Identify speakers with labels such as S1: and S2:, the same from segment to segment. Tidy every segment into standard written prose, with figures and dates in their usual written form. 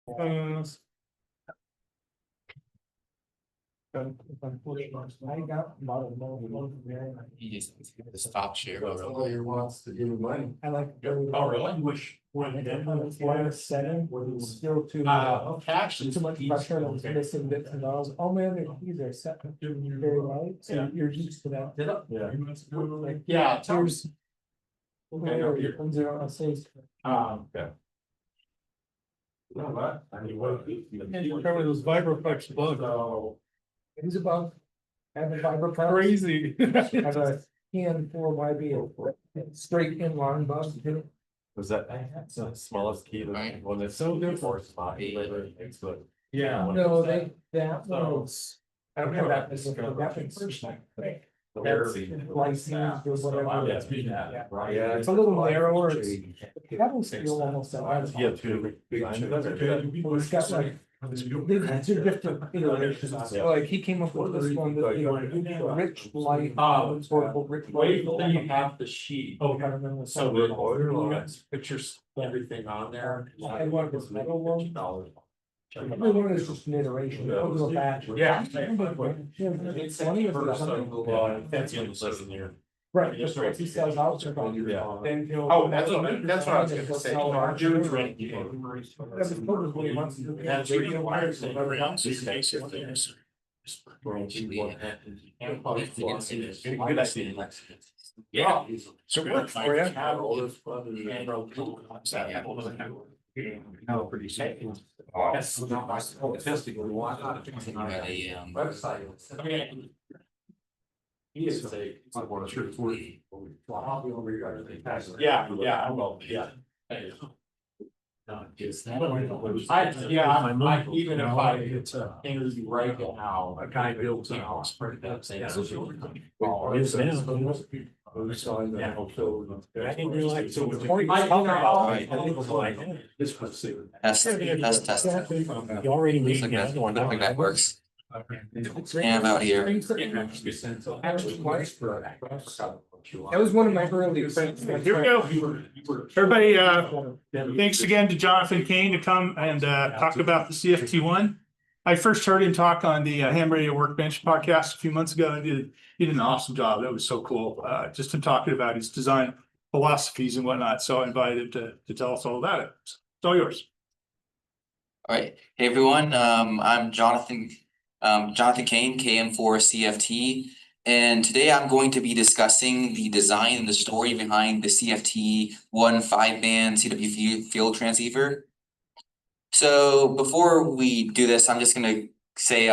S1: I got a lot of money.
S2: He just the stock share.
S3: Lawyer wants to give me money.
S1: I like.
S4: Oh, really? Wish.
S1: Setting was still too.
S4: Actually,
S1: Too much pressure and missing bits and balls. Oh man, these are set very light, so you're used to that.
S3: Yeah.
S4: Yeah.
S1: Here's. Zero essays.
S3: Okay. You know what? I mean, what?
S4: Remember those Vibroflex bugs?
S1: It was above. Have a fiber.
S4: Crazy.
S1: Have a KM4YB, straight inline bus.
S3: Was that the smallest key?
S2: Right.
S3: One that's
S4: So good.
S3: for spot.
S4: Yeah.
S1: No, that was. I don't have that. That was first time. Licensed or whatever.
S3: Yeah.
S1: It's a little narrower. It's that was still almost.
S3: Yeah, two.
S1: It's got like. They're different iterations. Like he came up with this one that, you know, rich light. Rich
S4: Wait
S1: light.
S4: till you have the sheet.
S1: Oh, I remember.
S4: So the order pictures, everything on there.
S1: I want this metal one. Every one is just an iteration. It'll go back.
S4: Yeah.
S1: It's funny if it's 100.
S4: That's in the lesson here.
S1: Right, just right. He sells out. Then he'll.
S4: Oh, that's what I was gonna say.
S1: That's probably once.
S4: That's required. Yeah. So we're for
S3: No, pretty safe.
S4: Yes. Yeah, yeah, I will, yeah. Even if I interview right now. A guy builds a house. I didn't realize.
S2: Test.
S4: You already
S2: Looks like that works. Yeah, I'm out here.
S1: That was one of my early friends.
S5: Here we go. Everybody, thanks again to Jonathan Kayne to come and talk about the CFT1. I first heard him talk on the Ham Radio Workbench podcast a few months ago, and he did an awesome job. That was so cool. Just him talking about his design philosophies and whatnot. So I invited him to tell us all about it. It's all yours.
S2: All right. Hey everyone. I'm Jonathan Kayne, KM4CFT. And today I'm going to be discussing the design and the story behind the CFT1 5-band CW field transceiver. So before we do this, I'm just going to say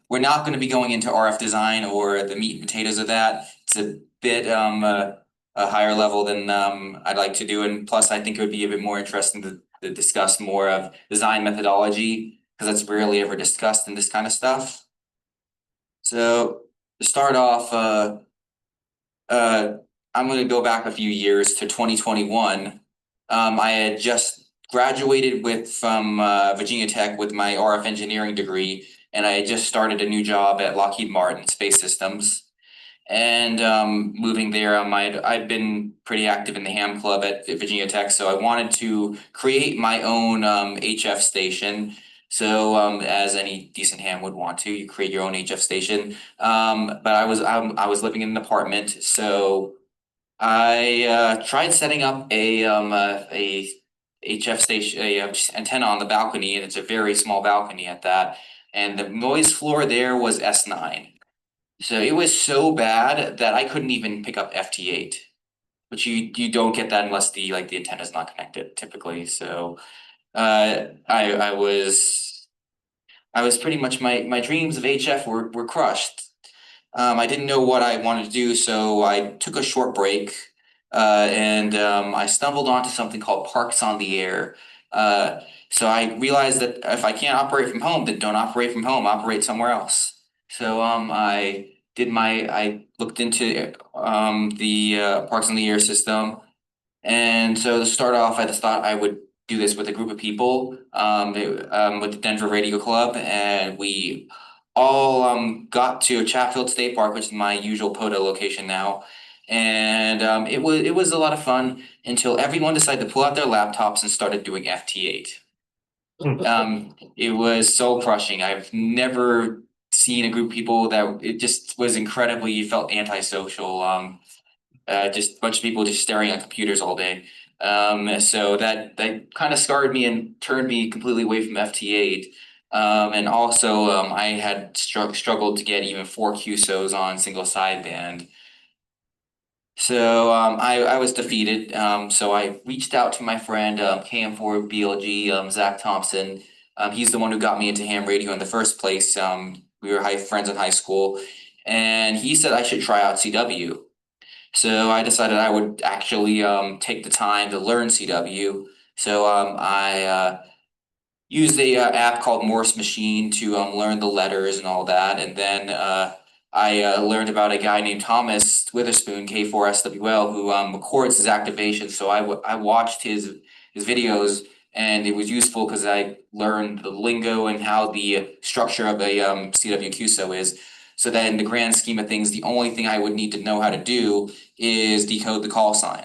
S2: we're not going to be going into RF design or the meat and potatoes of that. It's a bit a higher level than I'd like to do, and plus I think it would be a bit more interesting to discuss more of design methodology, because that's rarely ever discussed in this kind of stuff. So to start off, I'm going to go back a few years to 2021. I had just graduated from Virginia Tech with my RF engineering degree, and I had just started a new job at Lockheed Martin Space Systems. And moving there, I'd been pretty active in the ham club at Virginia Tech, so I wanted to create my own HF station. So as any decent ham would want to, you create your own HF station. But I was living in an apartment, so I tried setting up a HF station, a antenna on the balcony, and it's a very small balcony at that. And the noise floor there was S9. So it was so bad that I couldn't even pick up FT8, which you don't get that unless the antenna is not connected typically. So I was pretty much my dreams of HF were crushed. I didn't know what I wanted to do, so I took a short break and I stumbled onto something called Parks on the Air. So I realized that if I can't operate from home, then don't operate from home, operate somewhere else. So I looked into the Parks on the Air system, and so to start off, I just thought I would do this with a group of people with the Denver Radio Club, and we all got to Chatfield State Park, which is my usual POTA location now, and it was a lot of fun until everyone decided to pull out their laptops and started doing FT8. It was soul crushing. I've never seen a group of people that it just was incredibly, you felt antisocial. Just a bunch of people just staring at computers all day. So that kind of scarred me and turned me completely away from FT8. And also I had struggled to get even 4 QSOs on single sideband. So I was defeated. So I reached out to my friend KM4BLG, Zach Thompson. He's the one who got me into ham radio in the first place. We were friends in high school, and he said I should try out CW. So I decided I would actually take the time to learn CW. So I used a app called Morse Machine to learn the letters and all that, and then I learned about a guy named Thomas Witherspoon K4SWL who records his activation. So I watched his videos, and it was useful because I learned the lingo and how the structure of a CW QSO is. So that in the grand scheme of things, the only thing I would need to know how to do is decode the call sign.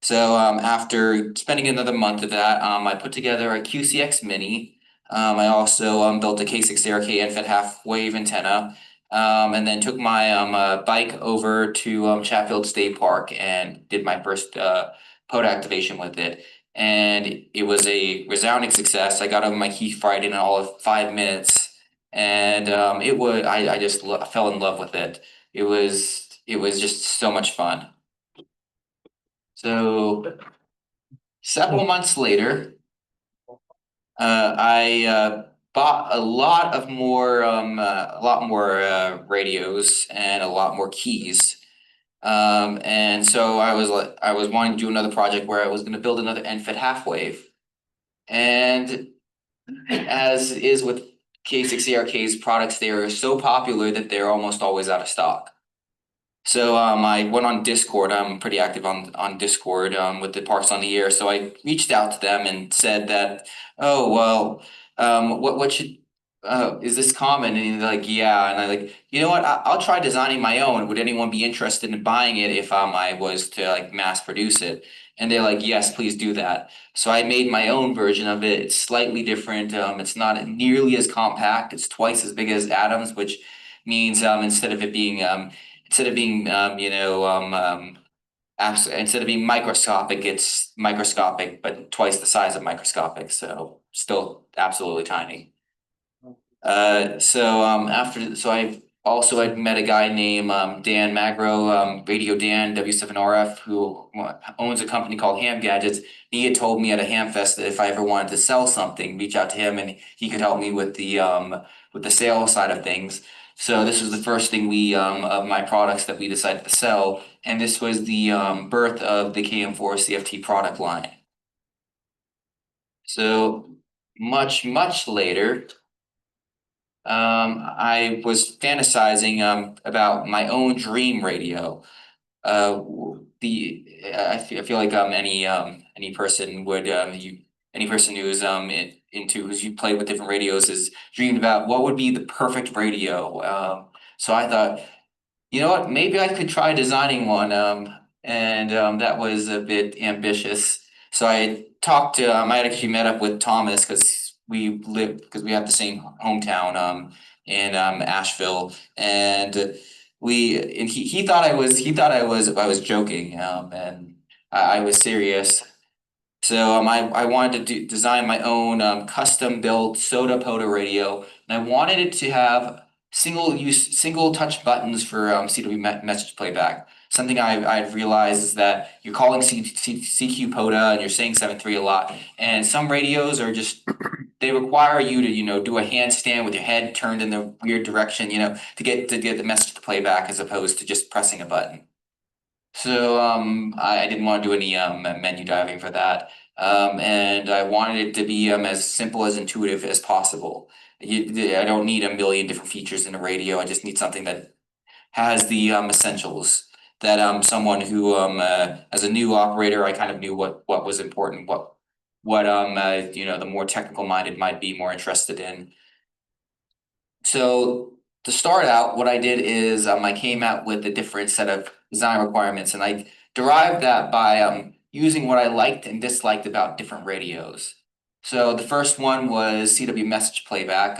S2: So after spending another month of that, I put together a QCX Mini. I also built a K6ARK NFET half wave antenna, and then took my bike over to Chatfield State Park and did my first POD activation with it. And it was a resounding success. I got over my key fright in all of 5 minutes, and I just fell in love with it. It was just so much fun. So several months later, I bought a lot more radios and a lot more keys. And so I was wanting to do another project where I was going to build another NFET half wave. And as is with K6ARK's products, they are so popular that they're almost always out of stock. So I went on Discord. I'm pretty active on Discord with the Parks on the Air. So I reached out to them and said that, oh well, what should is this common? And they're like, yeah. And I like, you know what? I'll try designing my own. Would anyone be interested in buying it if I was to like mass produce it? And they're like, yes, please do that. So I made my own version of it. It's slightly different. It's not nearly as compact. It's twice as big as Atoms, which means instead of being instead of being microscopic, it's microscopic, but twice the size of microscopic. So still absolutely tiny. I've also had met a guy named Dan Magro, Radio Dan W7RF, who owns a company called Ham Gadgets. He had told me at a ham fest that if I ever wanted to sell something, reach out to him and he could help me with the sales side of things. So this was the first thing of my products that we decided to sell, and this was the birth of the KM4CFT product line. So much later, I was fantasizing about my own dream radio. I feel like any person would any person who's who's you played with different radios has dreamed about what would be the perfect radio. So I thought, you know what, maybe I could try designing one. And that was a bit ambitious. So I talked to I actually met up with Thomas because we have the same hometown in Asheville, and he thought I was joking, and I was serious. So I wanted to design my own custom built SOTA POTA radio, and I wanted it to have single touch buttons for CW message playback. Something I've realized is that you're calling CQ POTA and you're saying 7.3 a lot, and some radios are just they require you to do a handstand with your head turned in the weird direction, to get the message to play back as opposed to just pressing a button. So I didn't want to do any menu diving for that, and I wanted it to be as simple as intuitive as possible. I don't need a million different features in a radio. I just need something that has the essentials that someone who as a new operator, I kind of knew what was important, what the more technical minded might be more interested in. So to start out, what I did is I came out with a different set of design requirements, and I derived that by using what I liked and disliked about different radios. So the first one was CW message playback.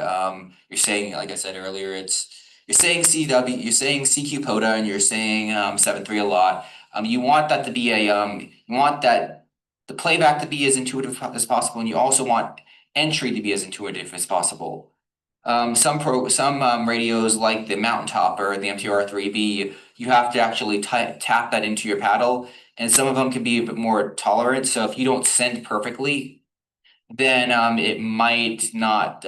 S2: You're saying, like I said earlier, you're saying CW, you're saying CQ POTA, and you're saying 7.3 a lot. You want that to be you want that the playback to be as intuitive as possible, and you also want entry to be as intuitive as possible. Some radios like the Mountaintop or the MTR3B, you have to actually tap that into your paddle, and some of them can be a bit more tolerant. So if you don't send perfectly, then it might not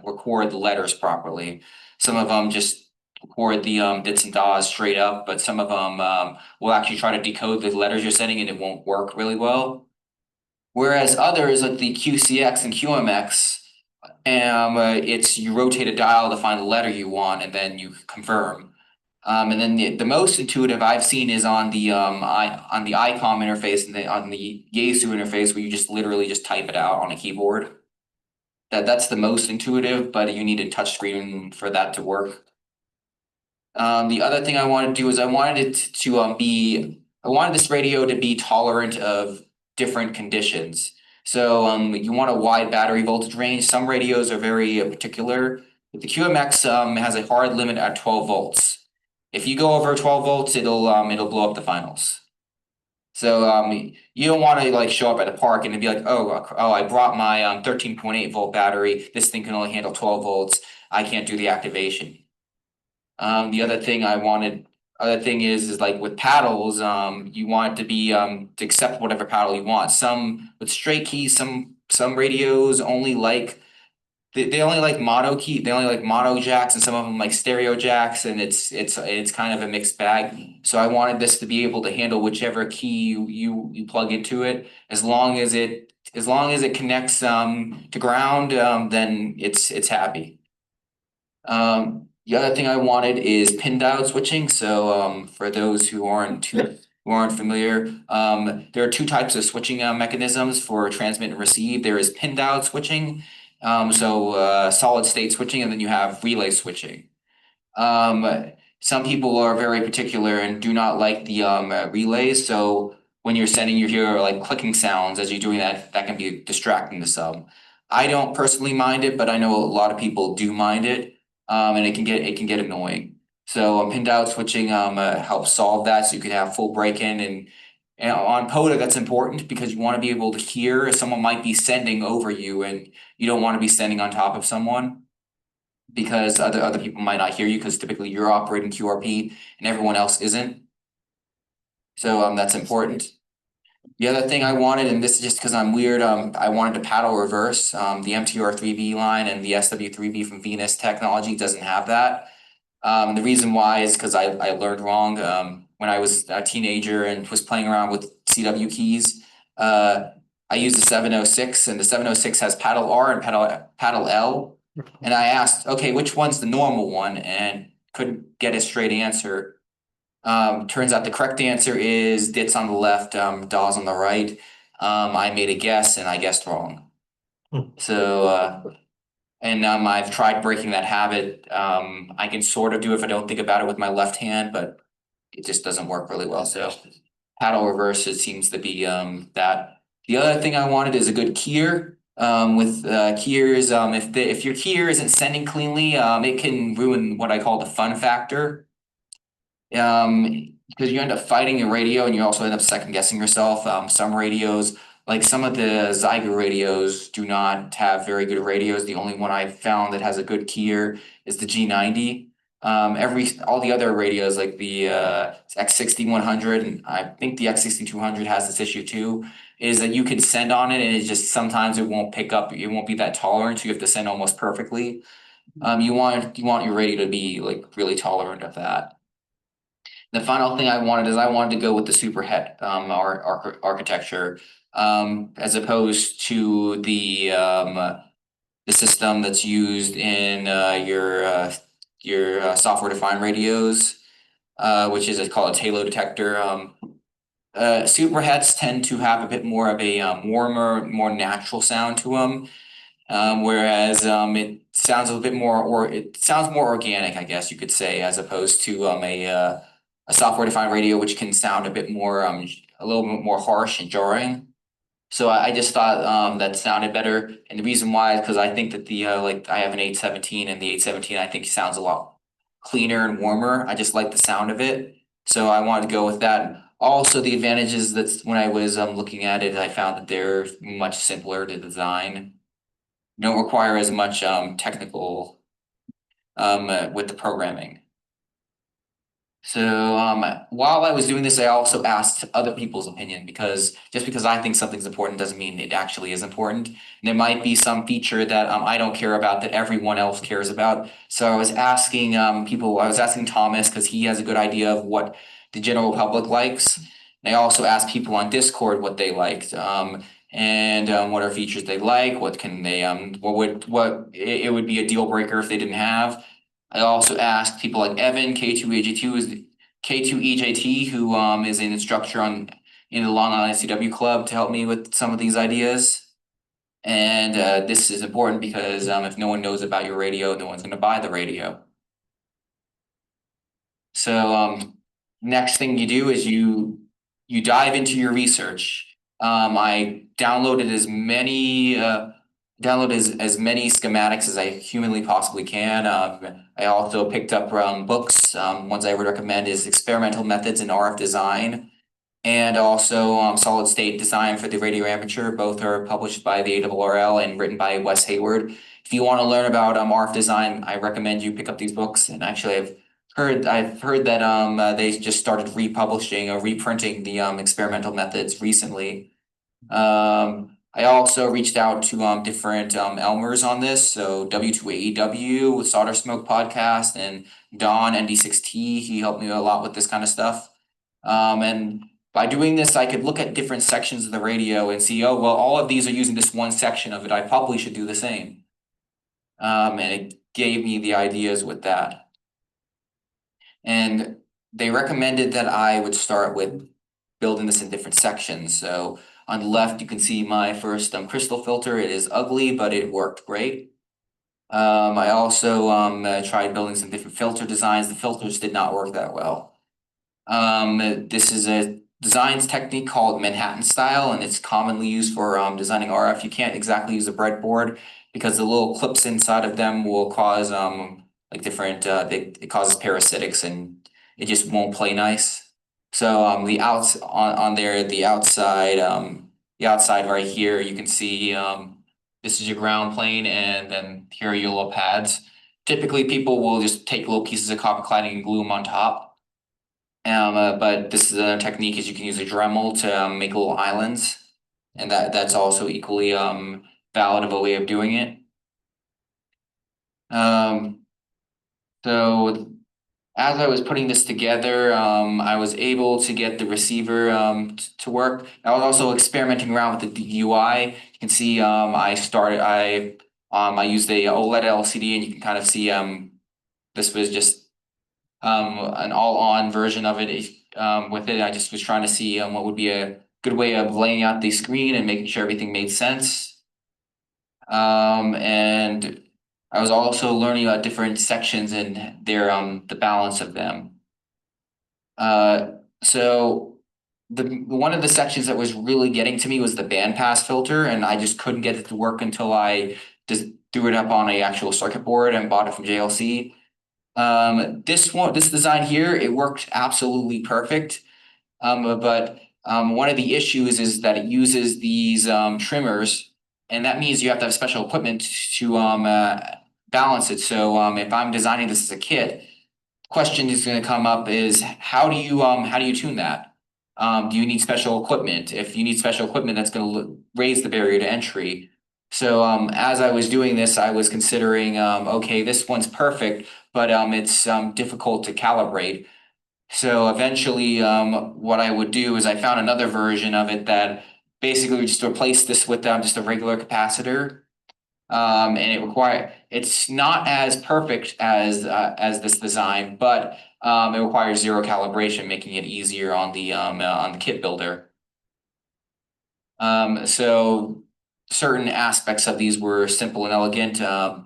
S2: record the letters properly. Some of them just record the dits and dahs straight up, but some of them will actually try to decode the letters you're sending, and it won't work really well. Whereas others like the QCX and QMX, it's you rotate a dial to find the letter you want, and then you confirm. And then the most intuitive I've seen is on the on the ICOM interface and on the Yaesu interface, where you just literally just type it out on a keyboard. That's the most intuitive, but you need a touch screen for that to work. The other thing I wanted to do is I wanted this radio to be tolerant of different conditions. So you want a wide battery voltage range. Some radios are very particular. But the QMX has a hard limit at 12 volts. If you go over 12 volts, it'll blow up the finals. So you don't want to like show up at a park and be like, oh, I brought my 13.8 volt battery. This thing can only handle 12 volts. I can't do the activation. The other thing is like with paddles, you want it to be to accept whatever paddle you want. Some with straight keys, some radios only like they only like mono key, they only like mono jacks, and some of them like stereo jacks, and it's kind of a mixed bag. So I wanted this to be able to handle whichever key you plug into it, as long as it connects to ground, then it's happy. The other thing I wanted is pin diode switching. So for those who aren't familiar, there are two types of switching mechanisms for transmit and receive. There is pin diode switching, solid state switching, and then you have relay switching. Some people are very particular and do not like the relays. So when you're sending, you hear like clicking sounds as you're doing that. That can be distracting to some. I don't personally mind it, but I know a lot of people do mind it. And it can get annoying. So pin diode switching helps solve that, so you can have full break-in, and on POTA that's important because you want to be able to hear if someone might be sending over you, and you don't want to be sending on top of someone because other people might not hear you, because typically you're operating QRP and everyone else isn't. So that's important. The other thing I wanted, and this is just because I'm weird, I wanted to paddle reverse. The MTR3B line and the SW3B from Venus Technology doesn't have that. The reason why is because I learned wrong when I was a teenager and was playing around with CW keys. I used the 706, and the 706 has paddle R and paddle L. And I asked, okay, which one's the normal one? And couldn't get a straight answer. Turns out the correct answer is dits on the left, DAWs on the right. I made a guess and I guessed wrong. So and I've tried breaking that habit. I can sort of do it if I don't think about it with my left hand, but it just doesn't work really well. So paddle reverse, it seems to be that. The other thing I wanted is a good keyer. With keyers, if your keyer isn't sending cleanly, it can ruin what I call the fun factor. Because you end up fighting your radio, and you also end up second guessing yourself. Some radios, like some of the Zyger radios, do not have very good radios. The only one I've found that has a good keyer is the G90. All the other radios like the X6100, and I think the X6200 has this issue too, is that you can send on it and it just sometimes it won't pick up, it won't be that tolerant, so you have to send almost perfectly. You want your radio to be like really tolerant of that. The final thing I wanted to go with the superhet architecture, as opposed to the system that's used in your software defined radios, which is called a halo detector. Superhets tend to have a bit more of a warmer, more natural sound to them. Whereas it sounds a bit more, or it sounds more organic, I guess you could say, as opposed to a software defined radio, which can sound a bit more, a little bit more harsh and jarring. So I just thought that sounded better, and the reason why is because I think that the like I have an 817, and the 817 I think sounds a lot cleaner and warmer. I just like the sound of it, so I wanted to go with that. Also, the advantages that's when I was looking at it, I found that they're much simpler to design. Don't require as much technical with the programming. So while I was doing this, I also asked other people's opinion, because just because I think something's important doesn't mean it actually is important. There might be some feature that I don't care about that everyone else cares about. So I was asking people, I was asking Thomas because he has a good idea of what the general public likes. And I also asked people on Discord what they liked. And what are features they like, what can they what it would be a deal breaker if they didn't have. I also asked people like Evan, K2EJT, who is an instructor in the Long Island CW Club, to help me with some of these ideas. And this is important because if no one knows about your radio, no one's gonna buy the radio. So next thing you do is you dive into your research. I downloaded as many schematics as I humanly possibly can. I also picked up books. Ones I would recommend is Experimental Methods in RF Design, and also Solid State Design for the Radio Amateur. Both are published by the ARRL and written by Wes Hayward. If you want to learn about RF design, I recommend you pick up these books. And actually, I've heard that they just started republishing or reprinting the experimental methods recently. I also reached out to different Elmers on this. So W2AEW with Solder Smoke podcast, and Don ND6T. He helped me a lot with this kind of stuff. And by doing this, I could look at different sections of the radio and see, oh, well, all of these are using this one section of it. I probably should do the same. And it gave me the ideas with that. And they recommended that I would start with building this in different sections. So on the left, you can see my first crystal filter. It is ugly, but it worked great. I also tried building some different filter designs. The filters did not work that well. This is a designs technique called Manhattan style, and it's commonly used for designing RF. You can't exactly use a breadboard because the little clips inside of them will cause like different it causes parasitics, and it just won't play nice. So the outside right here, you can see this is your ground plane, and then here are your little pads. Typically people will just take little pieces of copper cladding and glue them on top. But this is a technique, is you can use a Dremel to make little islands, and that's also equally valid of a way of doing it. So as I was putting this together, I was able to get the receiver to work. I was also experimenting around with the UI. You can see I used a OLED LCD, and you can kind of see this was just an all-on version of it. With it, I just was trying to see what would be a good way of laying out the screen and making sure everything made sense. And I was also learning about different sections and their the balance of them. So one of the sections that was really getting to me was the bandpass filter, and I just couldn't get it to work until I just threw it up on a actual circuit board and bought it from JLC. This design here, it worked absolutely perfect. But one of the issues is that it uses these trimmers, and that means you have to have special equipment to balance it. So if I'm designing this as a kit, question is going to come up is how do you tune that? Do you need special equipment? If you need special equipment, that's going to raise the barrier to entry. So as I was doing this, I was considering, okay, this one's perfect, but it's difficult to calibrate. So eventually, what I would do is I found another version of it that basically would just replace this with just a regular capacitor. And it's not as perfect as this design, but it requires zero calibration, making it easier on the kit builder. So certain aspects of these were simple and elegant. You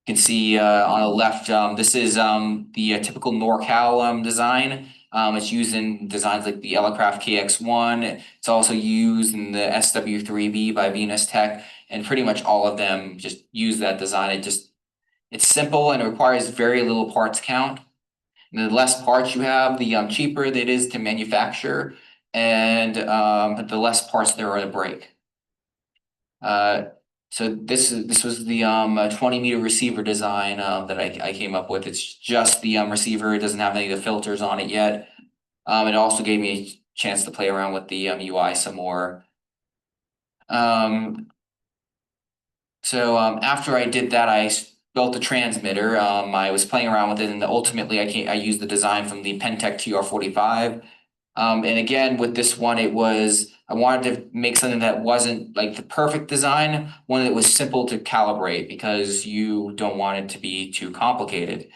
S2: can see on the left, this is the typical NorCal design. It's used in designs like the Elecraft KX1. It's also used in the SW3B by Venus Tech, and pretty much all of them just use that design. It's simple and it requires very little parts count. And the less parts you have, the cheaper it is to manufacture, and the less parts there are to break. So this was the 20-meter receiver design that I came up with. It's just the receiver. It doesn't have any of the filters on it yet. It also gave me a chance to play around with the UI some more. So after I did that, I built the transmitter. I was playing around with it, and ultimately I used the design from the Pentec TR45. And again, with this one, I wanted to make something that wasn't like the perfect design, one that was simple to calibrate because you don't want it to be too complicated.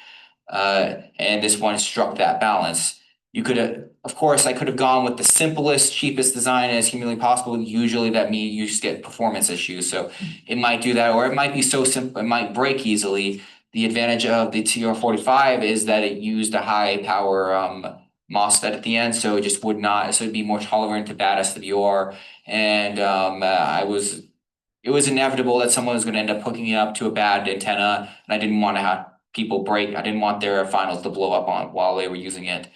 S2: And this one struck that balance. You could have, of course, I could have gone with the simplest, cheapest design as humanly possible. Usually that means you just get performance issues. So it might do that, or it might be so simple, it might break easily. The advantage of the TR45 is that it used a high power MOSFET at the end, so it just would not, so it'd be more tolerant to bad SWR. And it was inevitable that someone was going to end up hooking it up to a bad antenna, and I didn't want to have people break. I didn't want their finals to blow up on while they were using it.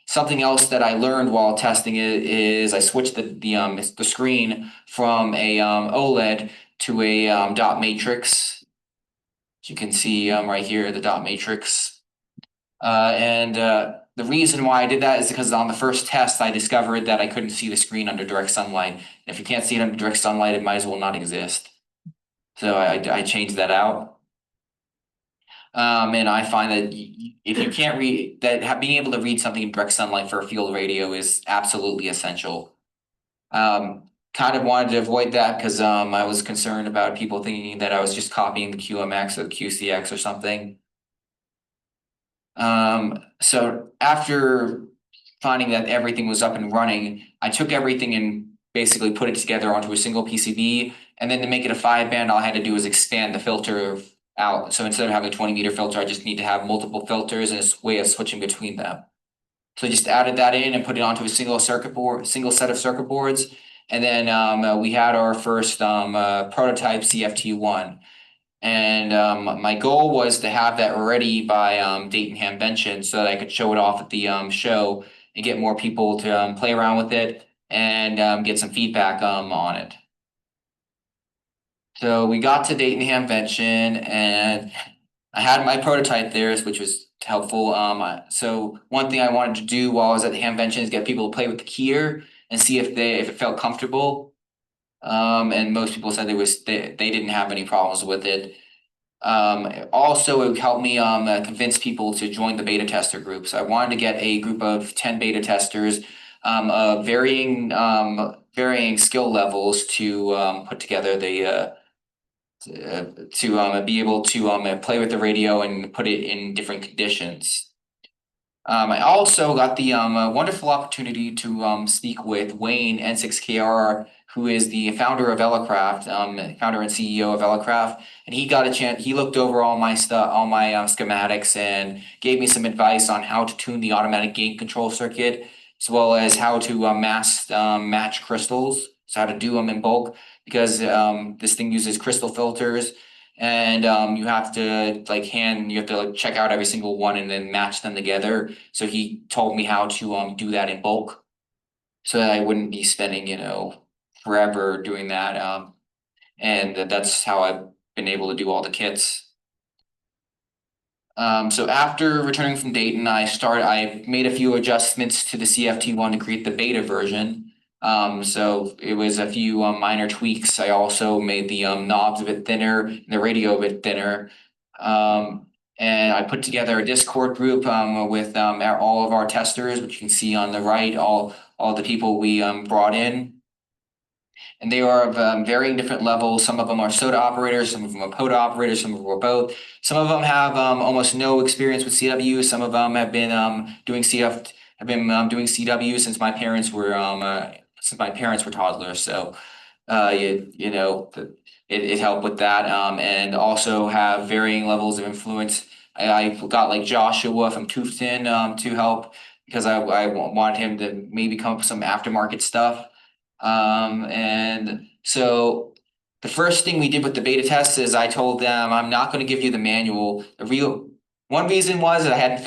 S2: Something else that I learned while testing it is I switched the screen from a OLED to a dot matrix. As you can see right here, the dot matrix. The reason why I did that is because on the first test, I discovered that I couldn't see the screen under direct sunlight. And if you can't see it under direct sunlight, it might as well not exist. So I changed that out. And I find that if you can't read that, being able to read something in direct sunlight for a field radio is absolutely essential. Kind of wanted to avoid that because I was concerned about people thinking that I was just copying the QMX or the QCX or something. So after finding that everything was up and running, I took everything and basically put it together onto a single PCB. And then to make it a 5-band, all I had to do was expand the filter out. So instead of having a 20-meter filter, I just need to have multiple filters and a way of switching between them. So I just added that in and put it onto a single set of circuit boards. And then we had our first prototype CFT1. And my goal was to have that ready by Dayton Hamvention so that I could show it off at the show and get more people to play around with it and get some feedback on it. So we got to Dayton Hamvention and I had my prototype there, which was helpful. So one thing I wanted to do while I was at the Hamvention is get people to play with the keyer and see if it felt comfortable. And most people said they didn't have any problems with it. Also, it would help me convince people to join the beta tester group. So I wanted to get a group of 10 beta testers of varying skill levels to put together to be able to play with the radio and put it in different conditions. I also got the wonderful opportunity to speak with Wayne N6KR, who is the founder of Elecraft, founder and CEO of Elecraft, and he got a chance. He looked over all my stuff, all my schematics, and gave me some advice on how to tune the automatic gain control circuit, as well as how to match crystals, so how to do them in bulk, because this thing uses crystal filters. And you have to check out every single one and then match them together. So he told me how to do that in bulk, so that I wouldn't be spending forever doing that. And that's how I've been able to do all the kits. So after returning from Dayton, I made a few adjustments to the CFT1 to create the beta version. So it was a few minor tweaks. I also made the knobs a bit thinner, and the radio a bit thinner. And I put together a Discord group with all of our testers, which you can see on the right, all the people we brought in. And they are of varying different levels. Some of them are SOTA operators, some of them are POTA operators, some of them are both. Some of them have almost no experience with CW. Some of them have been doing CW since my parents were toddlers. So it helped with that, and also have varying levels of influence. I got like Joshua from Tufton to help because I wanted him to maybe come up with some aftermarket stuff. And so the first thing we did with the beta test is I told them I'm not going to give you the manual. One reason was that I hadn't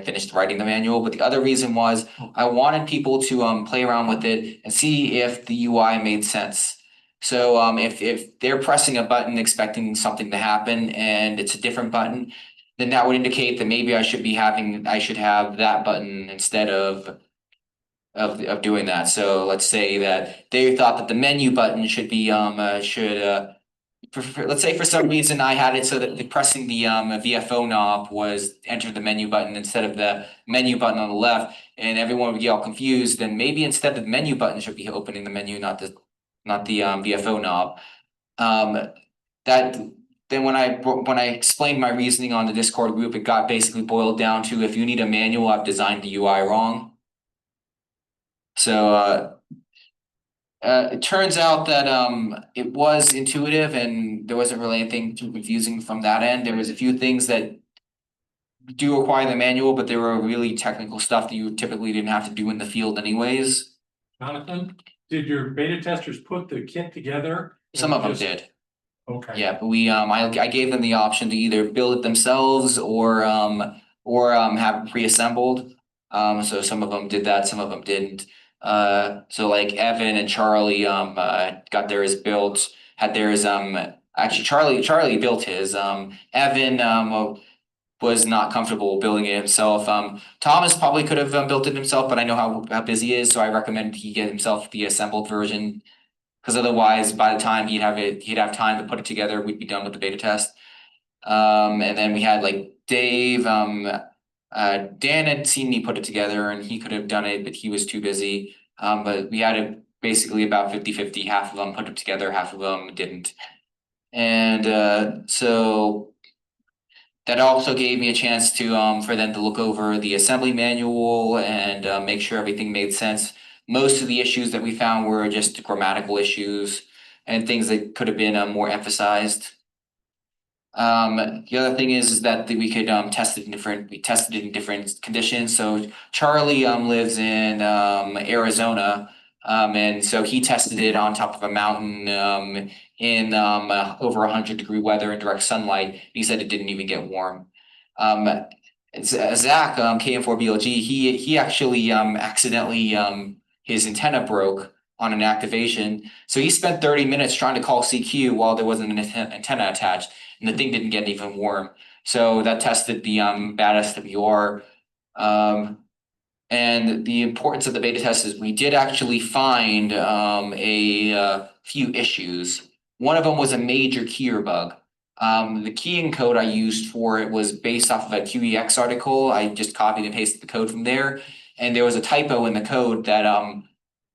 S2: finished writing the manual, but the other reason was I wanted people to play around with it and see if the UI made sense. So if they're pressing a button expecting something to happen and it's a different button, then that would indicate that maybe I should have that button instead of doing that. So let's say that they thought that the menu button should be let's say for some reason I had it so that pressing the VFO knob was enter the menu button instead of the menu button on the left, and everyone would get all confused. Then maybe instead the menu button should be opening the menu, not the VFO knob. That then when I explained my reasoning on the Discord group, it got basically boiled down to if you need a manual, I've designed the UI wrong. So it turns out that it was intuitive and there wasn't really anything too confusing from that end. There was a few things that do require the manual, but there were really technical stuff that you typically didn't have to do in the field anyways.
S4: Jonathan, did your beta testers put the kit together?
S2: Some of them did.
S4: Okay.
S2: Yeah, but I gave them the option to either build it themselves or have it pre-assembled. So some of them did that, some of them didn't. So like Evan and Charlie got theirs built, had theirs actually Charlie built his. Evan was not comfortable building it himself. Thomas probably could have built it himself, but I know how busy he is, so I recommend he get himself the assembled version. Because otherwise, by the time he'd have time to put it together, we'd be done with the beta test. And then we had like Dave. Dan had seen me put it together, and he could have done it, but he was too busy. But we had it basically about 50-50. Half of them put it together, half of them didn't. And so that also gave me a chance to for them to look over the assembly manual and make sure everything made sense. Most of the issues that we found were just grammatical issues and things that could have been more emphasized. The other thing is that we could test it in different conditions. So Charlie lives in Arizona, and so he tested it on top of a mountain in over 100-degree weather in direct sunlight. He said it didn't even get warm. Zach KM4BLG, he actually accidentally his antenna broke on an activation, so he spent 30 minutes trying to call CQ while there wasn't an antenna attached, and the thing didn't get even warm. So that tested the bad SWR. And the importance of the beta test is we did actually find a few issues. One of them was a major keyer bug. The keying code I used for it was based off of a QEX article. I just copied and pasted the code from there, and there was a typo in the code that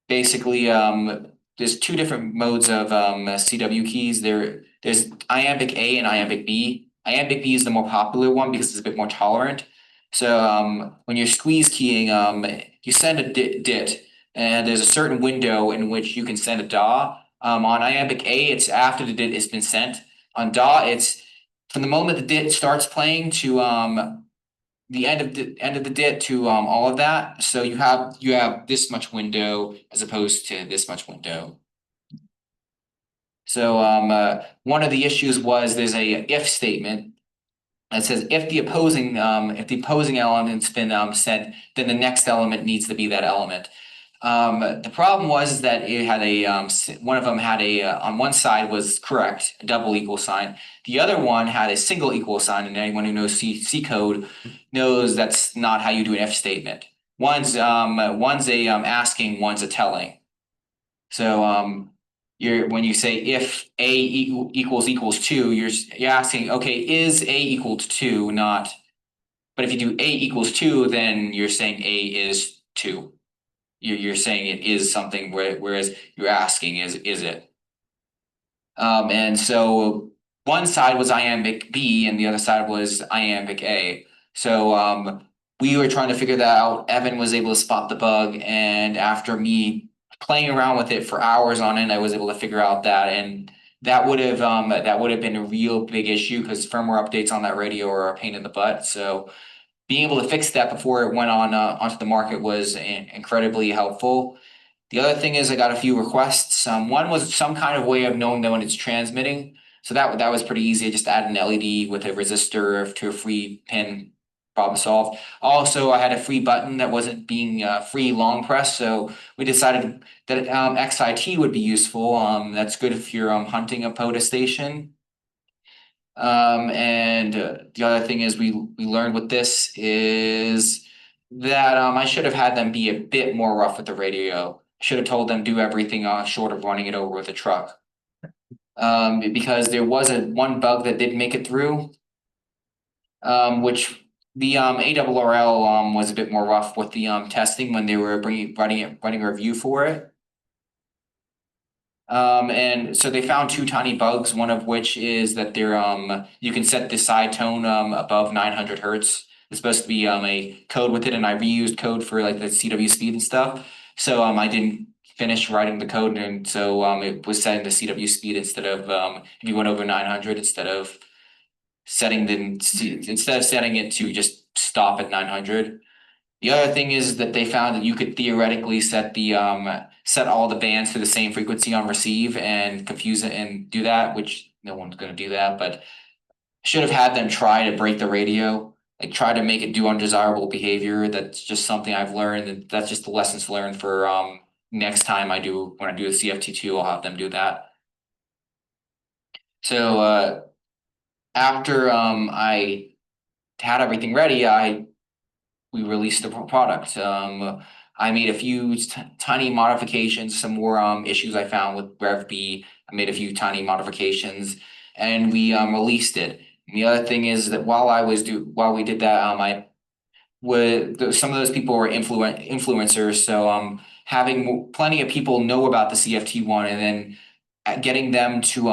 S2: basically there's two different modes of CW keys. There's iambic A and iambic B. Iambic B is the more popular one because it's a bit more tolerant. So when you're squeeze keying, you send a dit, and there's a certain window in which you can send a DAW. On iambic A, it's after the dit has been sent. On DAW, it's from the moment the dit starts playing to the end of the dit to all of that. So you have this much window as opposed to this much window. So one of the issues was there's a if statement that says if the opposing element's been sent, then the next element needs to be that element. The problem was that it had one of them had on one side was correct, a double equal sign. The other one had a single equal sign, and anyone who knows C code knows that's not how you do an if statement. One's a asking, one's a telling. So when you say if A equals 2, you're asking, okay, is A equal to 2? Not, but if you do A equals 2, then you're saying A is 2. You're saying it is something, whereas you're asking is it. And so one side was iambic B and the other side was iambic A. So we were trying to figure that out. Evan was able to spot the bug, and after me playing around with it for hours on end, I was able to figure out that, and that would have been a real big issue because firmware updates on that radio are a pain in the butt. So being able to fix that before it went on onto the market was incredibly helpful. The other thing is I got a few requests. One was some kind of way of knowing that when it's transmitting. So that was pretty easy. I just add an LED with a resistor to a free pin, problem solved. Also, I had a free button that wasn't being free long press, so we decided that XIT would be useful. That's good if you're hunting a POTA station. And the other thing is we learned with this is that I should have had them be a bit more rough with the radio. Should have told them do everything short of running it over with a truck. Because there was one bug that did make it through, which the ARRL was a bit more rough with the testing when they were running a review for it. And so they found two tiny bugs, one of which is that they're you can set the side tone above 900 hertz. It's supposed to be a code with it, and I reused code for like the CW speed and stuff. So I didn't finish writing the code, and so it was setting the CW speed instead of if you went over 900 instead of setting it to just stop at 900. The other thing is that they found that you could theoretically set all the bands to the same frequency on receive and confuse it and do that, which no one's going to do that, but should have had them try to break the radio, like try to make it do undesirable behavior. That's just something I've learned, and that's just the lessons learned for next time when I do a CFT2, I'll have them do that. So after I had everything ready, we released the product. I made a few tiny modifications, some more issues I found with RevB. I made a few tiny modifications, and we released it. And the other thing is that while we did that, some of those people were influencers, so having plenty of people know about the CFT1 and then getting them to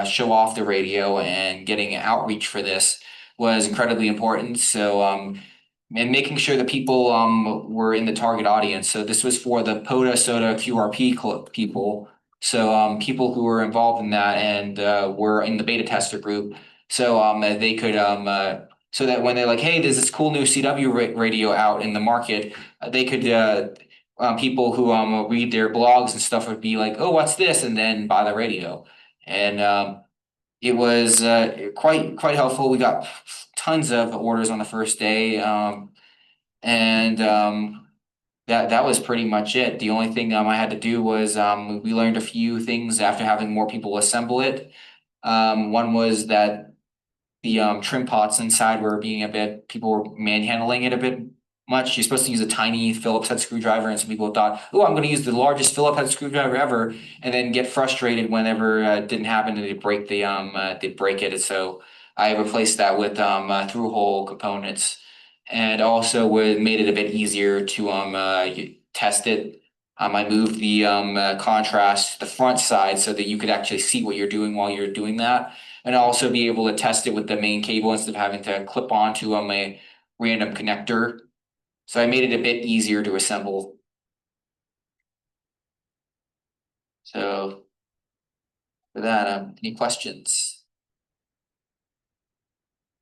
S2: show off the radio and getting outreach for this was incredibly important. So and making sure that people were in the target audience. So this was for the POTA SOTA QRP people. So people who were involved in that and were in the beta tester group. So they could so that when they're like, hey, there's this cool new CW radio out in the market, they could people who read their blogs and stuff would be like, oh, what's this? And then buy the radio. And it was quite helpful. We got tons of orders on the first day. That was pretty much it. The only thing I had to do was we learned a few things after having more people assemble it. One was that the trim pots inside were people were manhandling it a bit much. You're supposed to use a tiny Phillips head screwdriver, and some people thought, oh, I'm going to use the largest Phillips head screwdriver ever, and then get frustrated whenever it didn't happen and they break it. So I replaced that with through hole components, and also made it a bit easier to test it. I moved the contrast to the front side so that you could actually see what you're doing while you're doing that, and also be able to test it with the main cable instead of having to clip onto a random connector. So I made it a bit easier to assemble. So for that, any questions?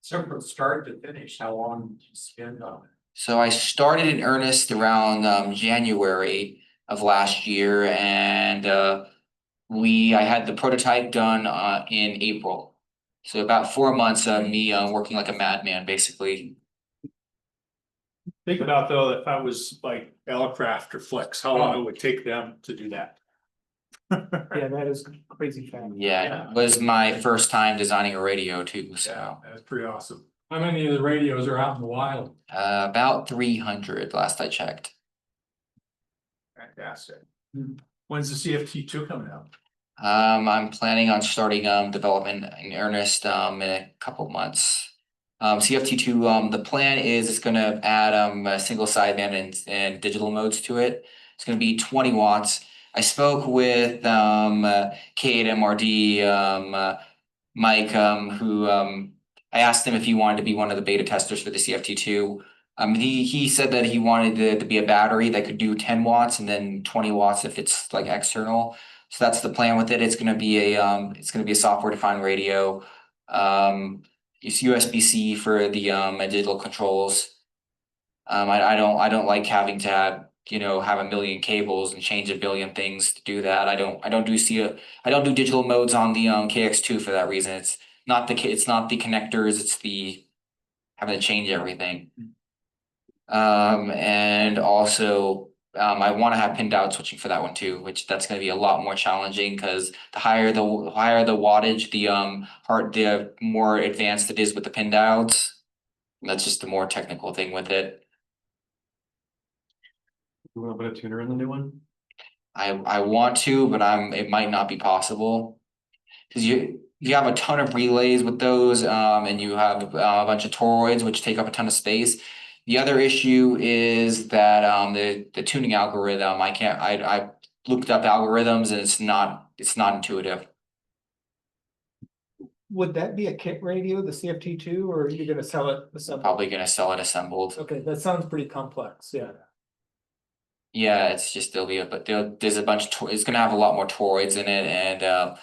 S4: So from start to finish, how long did you spend on it?
S2: So I started in earnest around January of last year, and I had the prototype done in April. So about 4 months of me working like a madman, basically.
S5: Think about though, if I was like Elecraft or Flex, how long it would take them to do that?
S1: Yeah, that is crazy fast.
S2: Yeah, it was my first time designing a radio too, so.
S5: Yeah, that's pretty awesome.
S4: How many of the radios are out in the wild?
S2: About 300 last I checked.
S5: Fantastic. When's the CFT2 coming out?
S2: I'm planning on starting development in earnest in a couple months. CFT2, the plan is it's gonna add a single sideband and digital modes to it. It's gonna be 20 watts. I spoke with K8MRD Mike, who I asked him if he wanted to be one of the beta testers for the CFT2. He said that he wanted it to be a battery that could do 10 watts and then 20 watts if it's like external. So that's the plan with it. It's gonna be a software defined radio. use USB-C for the my digital controls. I don't like having to have a million cables and change a billion things to do that. I don't do digital modes on the KX2 for that reason. It's not the connectors, it's the having to change everything. And also I want to have pin diode switching for that one too, which that's going to be a lot more challenging because the higher the wattage, the more advanced it is with the pin diodes. That's just the more technical thing with it.
S3: You want to put a tuner in the new one?
S2: I want to, but it might not be possible. Cause you have a ton of relays with those, and you have a bunch of toroids which take up a ton of space. The other issue is that the tuning algorithm, I looked up algorithms and it's not intuitive.
S1: Would that be a kit radio, the CFT2, or are you gonna sell it assembled?
S2: Probably gonna sell it assembled.
S1: Okay, that sounds pretty complex, yeah.
S2: Yeah, it's just there's a bunch of it's gonna have a lot more toroids in it, and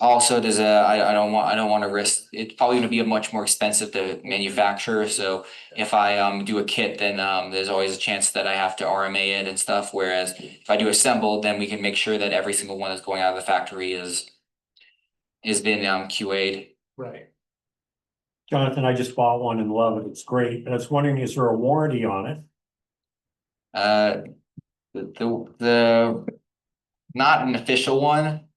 S2: also I don't want to risk. It's probably gonna be much more expensive to manufacture. So if I do a kit, then there's always a chance that I have to RMA it and stuff. Whereas if I do assembled, then we can make sure that every single one that's going out of the factory is been QA'd.
S1: Right.
S6: Jonathan, I just bought one and love it. It's great. And I was wondering, is there a warranty on it?
S2: The not an official one.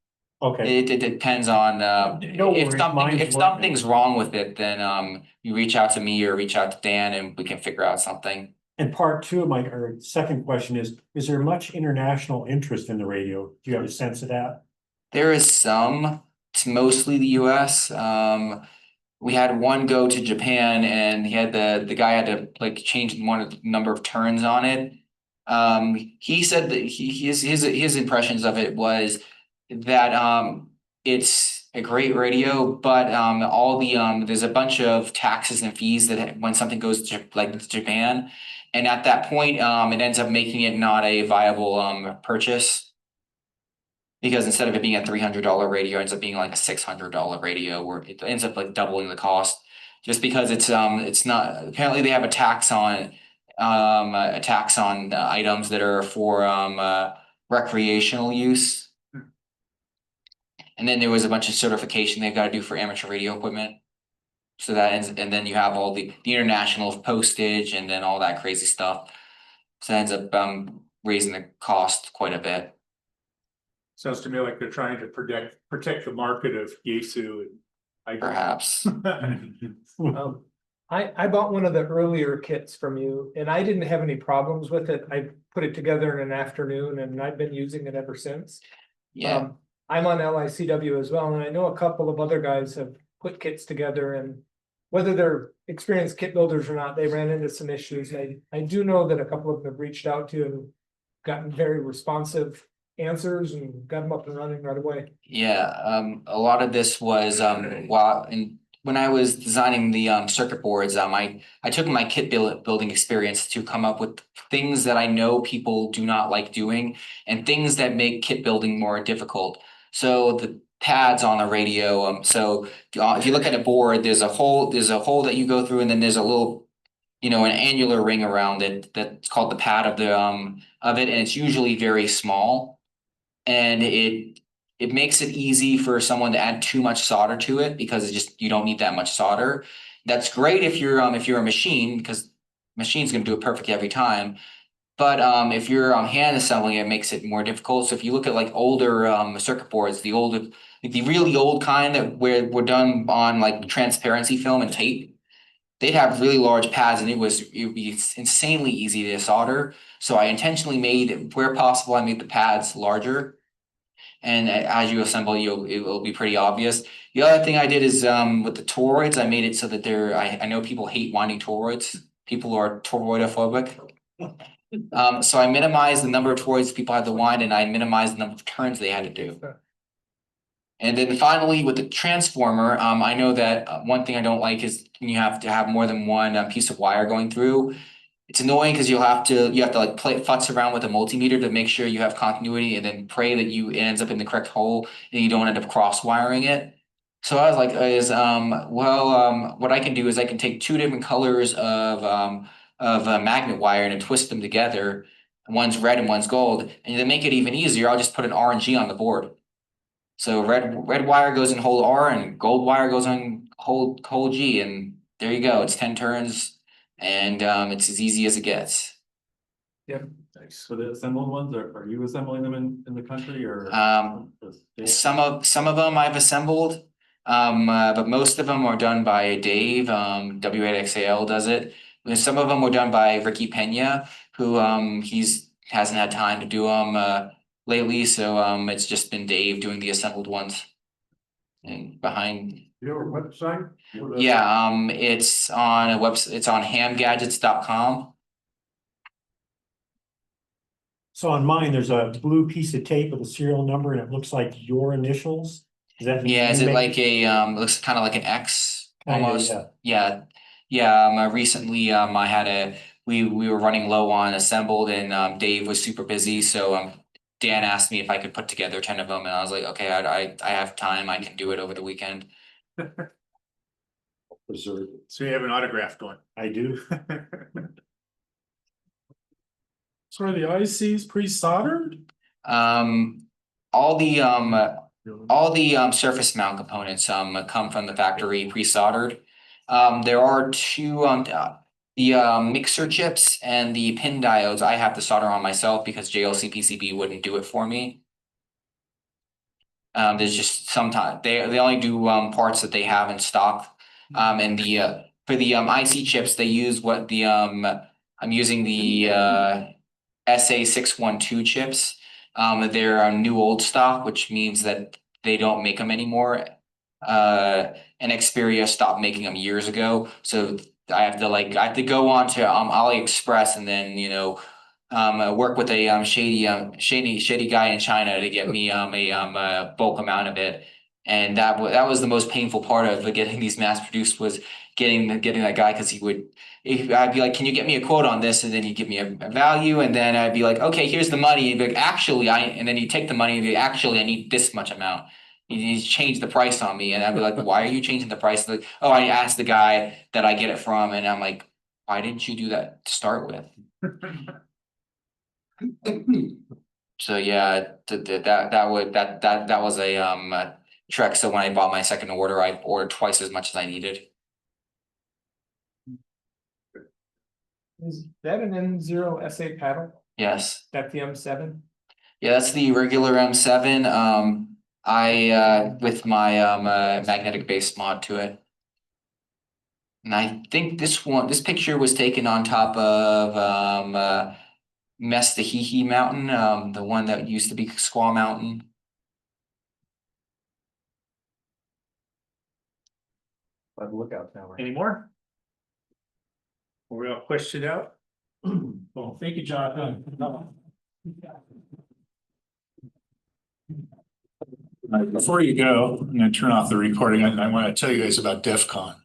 S6: Okay,
S2: It depends on
S6: No
S2: if
S6: worries,
S2: something
S6: mine's
S2: something's wrong with it, then you reach out to me or reach out to Dan and we can figure out something.
S6: and part two of or second question is there much international interest in the radio? Do you have a sense of that?
S2: There is some. It's mostly the US. We had one go to Japan and the guy had to like change one of the number of turns on it. He said that his impressions of it was that it's a great radio, but all the there's a bunch of taxes and fees that when something goes to Japan, and at that point it ends up making it not a viable purchase. Because instead of it being a $300 radio, it ends up being like a $600 radio, where it ends up like doubling the cost. Just because it's not, apparently they have a tax on items that are for recreational use. And then there was a bunch of certification they've got to do for amateur radio equipment. So that ends, and then you have all the international postage and then all that crazy stuff. So that ends up raising the cost quite a bit.
S5: Sounds to me like they're trying to protect the market of Yaesu.
S2: Perhaps.
S1: I bought one of the earlier kits from you and I didn't have any problems with it. I put it together in an afternoon and I've been using it ever since.
S2: Yeah.
S1: I'm on LICW as well, and I know a couple of other guys have put kits together, and whether they're experienced kit builders or not, they ran into some issues. I do know that a couple of them have reached out to and gotten very responsive answers and got them up and running right away.
S2: Yeah, a lot of this was when I was designing the circuit boards, I took my kit building experience to come up with things that I know people do not like doing and things that make kit building more difficult. So the pads on the radio, if you look at a board, there's a hole that you go through, and then there's a little, an annular ring around it that's called the pad of it, and it's usually very small, and it makes it easy for someone to add too much solder to it because you don't need that much solder. That's great if you're a machine, because machine's gonna do it perfectly every time. But if you're hand assembling it, makes it more difficult. So if you look at like older circuit boards, the really old kind that were done on like transparency film and tape, they'd have really large pads, and it would be insanely easy to solder. So I intentionally made, where possible, I made the pads larger. And as you assemble, it will be pretty obvious. The other thing I did is with the toroids, I made it so that I know people hate winding toroids. People are toroidophobic. So I minimized the number of toroids people had to wind, and I minimized the number of turns they had to do. And then finally, with the transformer, I know that one thing I don't like is when you have to have more than one piece of wire going through. It's annoying because you have to like futz around with a multimeter to make sure you have continuity, and then pray that it ends up in the correct hole and you don't end up cross wiring it. So I was like, what I can do is I can take two different colors of magnet wire and twist them together. One's red and one's gold, and to make it even easier, I'll just put an R and G on the board. So red wire goes in hole R and gold wire goes on hole G, and there you go. It's 10 turns, and it's as easy as it gets.
S3: So the assembled ones, are you assembling them in the country or?
S2: Some of them I've assembled, but most of them are done by Dave. W8XAL does it. And some of them were done by Ricky Pena, who hasn't had time to do them lately. So it's just been Dave doing the assembled ones. And behind,
S3: Your website?
S2: yeah, it's on a website. It's on hamgadgets.com.
S6: So on mine, there's a blue piece of tape with a serial number and it looks like your initials. Does that mean?
S2: Yeah, is
S6: you
S2: it
S6: make-
S2: like a looks kind of like an X
S6: Kinda,
S2: almost?
S6: yeah.
S2: Yeah. Recently I had we were running low on assembled, and Dave was super busy, so Dan asked me if I could put together 10 of them, and I was like, okay, I have time, I can do it over the weekend.
S6: Preserve.
S5: So you have an autograph going.
S6: I do.
S4: So are the ICs pre-soldered?
S2: All the surface mount components come from the factory pre-soldered. There are two the mixer chips and the pin diodes I have to solder on myself because JLC PCB wouldn't do it for me. There's just sometimes they only do parts that they have in stock. And for the IC chips, they use what the I'm using the SA612 chips. They're new old stock, which means that they don't make them anymore. And Xperia stopped making them years ago, so I have to go on to AliExpress and then work with a shady guy in China to get me a bulk amount of it. And that was the most painful part of getting these mass produced, was getting that guy, because I'd be like, can you get me a quote on this? And then he'd give me a value, and then I'd be like, okay, here's the money. He'd be like, actually, and then he'd take the money and be like, actually, I need this much amount. He's changed the price on me, and I'd be like, why are you changing the price? Like, oh, I asked the guy that I get it from, and I'm like, why didn't you do that to start with? So yeah, that was a trek. So when I bought my second order, I ordered twice as much as I needed.
S1: Is that an N0 paddle?
S2: Yes.
S1: That the M7?
S2: Yeah, that's the regular M7. I with my magnetic base mod to it. And I think this picture was taken on top of Mestahihi Mountain, the one that used to be Squaw Mountain.
S3: By the lookout tower.
S5: Any more? We all pushed it out. Well, thank you, Jonathan. Before you go, I'm gonna turn off the recording. I want to tell you guys about DEF CON.